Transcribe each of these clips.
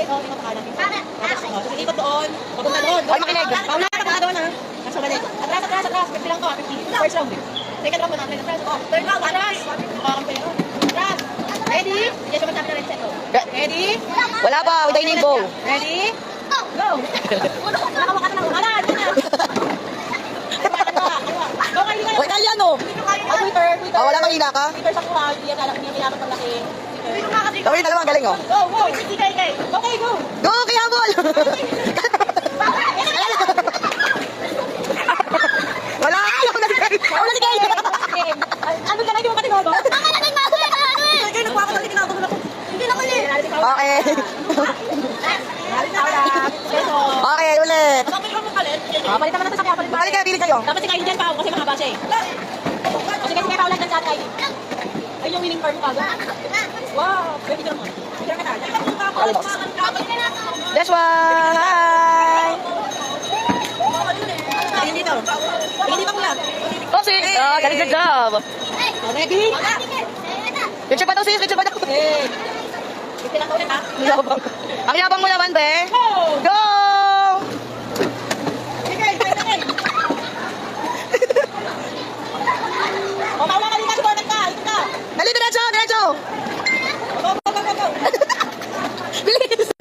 Oh, tingnan pa kanan. Tapos ikot doon. Papunta doon. Ay, makinig. Pauna ka pa doon ha. Kaso balik. Atras. 50 lang to, 50. First round eh. Second round mo natin. Atras. Oh, third round. Atras. Atras. Ready? Yes, yung magsabi na red set. Ready? Wala pa, witay na yung bow. Ready? Go! Nakawaka na lang. Halan! Go, kayo kayo. O, Italiano. Twitter. Ah, wala mahina ka? Twitter sa kuha. Hindi kailangan pang laki. Gawin na naman, galing oh. Go! Okay, go! Go, kaya ball! Wala ka lang na si Kay. Ano ka na yung katinogo? Ang ka na nagmago yan! Kaya nagkuha ko ng katinogo. Hindi naman eh. Okay. Okay, ulit. Palit naman natin sa kaya. Balik kayo, bili kayo. Dapat si Kylie dyan pa ako kasi mahaba siya eh. Kasi kasi may paulan dyan sa Kylie. Ayun yung winning card mo bago. Wow! Pwede ka naman. Pwede ka tayo. That's why. Tingin dito. Tingin dito kuya. Oh, sis. Oh, galing, good job. Ready? Picture pa daw, sis. Picture pa daw. Eh. Picture lang ulit ha. Ang yabang mo naman, be. Go! Go! O, maula ka dito. Subunan ka. Ito ka. Dali, diretso, diretso. Go. Bilis.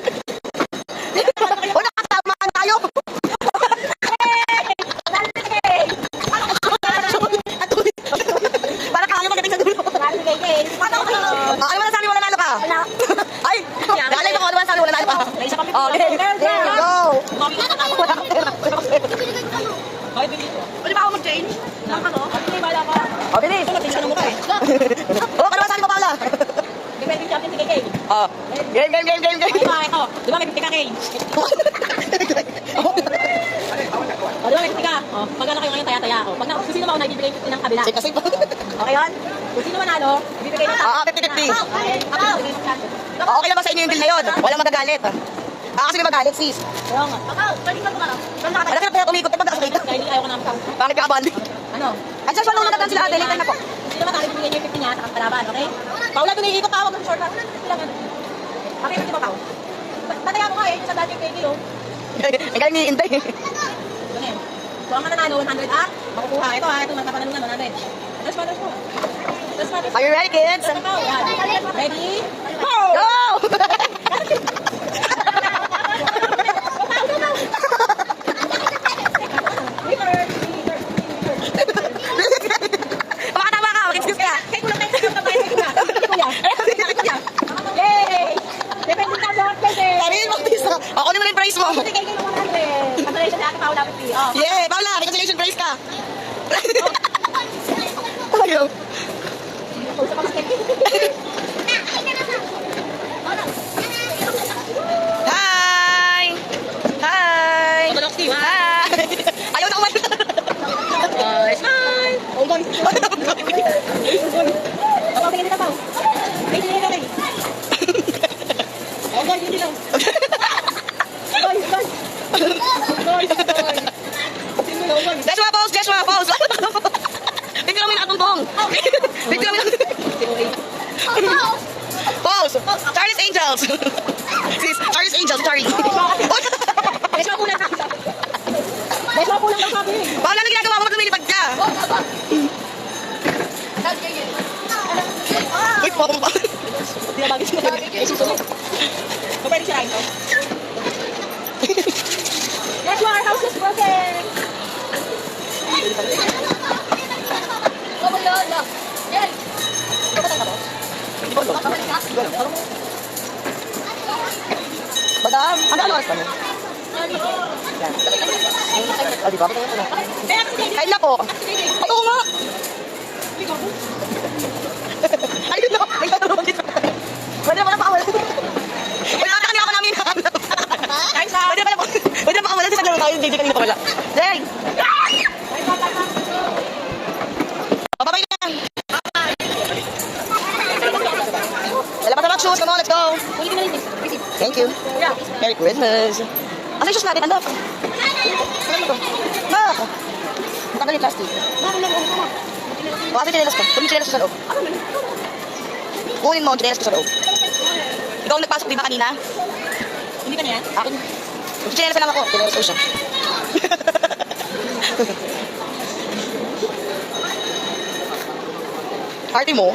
O, nakatamaan tayo. Para kaya magaling sa dulo. Ano mo nasabi mo nanalo ka? Ay, galing ako. Ano mo nasabi mo nanalo ka? Okay, go. Pwede ba ako mag-change? Lang ka no? Hindi bala ka. O, bilis. Ito na ng mukha eh. O, ano masabi mo, Paula? Depende yung champion si KK. Oh, game. Ay, ito. Di ba may 50 ka, Kay? O, di ba may 50 ka? O, pag ano kayo ngayon, taya-taya ako. Pag kung sino mauna, ibibigay yung 50 ng kabila. Kasi Okay yun? Kung sino manalo, ibibigay ng Ah, 50-50. Ako, ibibigay ng champion. Okay lang ba sa inyo yung deal na yun? Walang magagalit. Kasi may magalit, sis. Kaya nga. Ako, pwede ka kumano. Ganda ka Alam ka na kaya umikot, pagkakasakit ka. Kaya hindi ayaw ko naman tao. Bakit ka kabandi? Ano? Ay, siya nung nagatan sila ate, late time na po. Sino matalo, ibibigay niya yung 50 niya sa kalaban, okay? Paula, doon iikot pa ako. Short ka. Ilang ano? Okay, pwede ba, Pao? Tataya mo nga eh. Sa dati yung KK, oh. Ang galing ni Inday. Yun eh. So, ang mananalo, 100 at makukuha. Ito ha, ito magpapanalungan, 100. Let's go. Are you ready, kids? Ready? Go! Makatama ka, excuse ka. Kaya kulang tayo sa kabayan kayo na. Kuya. Yay! Depende ka doon kasi. Sabihin mo, Tisa. Ako naman yung prize mo. Kasi kayo ng 100. Congratulations sa aking Paula 50. Oh. Yeah, Paula, may consolation prize ka. Ayaw. Puso ka mas Hi! Hi! Hi! Ayaw na umalis. Smile! Hold on. Pao, tingin dito, Pao. Ay, tingin dito, Kay. Hold on, tingin dito. Joshua, pause. Picture namin nakatumbong. Picture namin. Pause. Charlie's Angels. Sis, Charlie's Angels, sorry. Beso ako lang. Beso ako lang sabi. Paula, ano ginagawa mo? Lumilipad ka. Uy, pompa. Hindi na bagay siya. Pwede siya rin to. Joshua, our house is broken. Madam, ano oras pa niyo? Di ba? Kain na po. Ay, oo nga. Ayun na. Ay, natulungan dito. Pwede na pala pakawala. Wala ka kanina ako namin. Pwede na pakawala. Kasi naglaro tayo. Hindi kanina pakawala. Jay! Babay na. Salamat sa mag-shoes. Come on, let's go. Thank you. Merry Christmas. Asa yung shoes natin? Ano? Ano to? Ah! Matanggal yung plastic. O, asa yung chinelas ko? Kunin yung chinelas ko sa loob. Kunin mo ang chinelas ko sa loob. Ikaw ang nagpasok, di ba kanina? Hindi ka na yan? Akin. Chinelas lang ako. Chinelas ko siya. Party mo?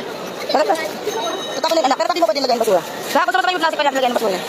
Tatapon na yung anak. Pero pati mo pwede lagay ng basura. Kaya kung sa mga yung plastic pa niya, lagay ng basura.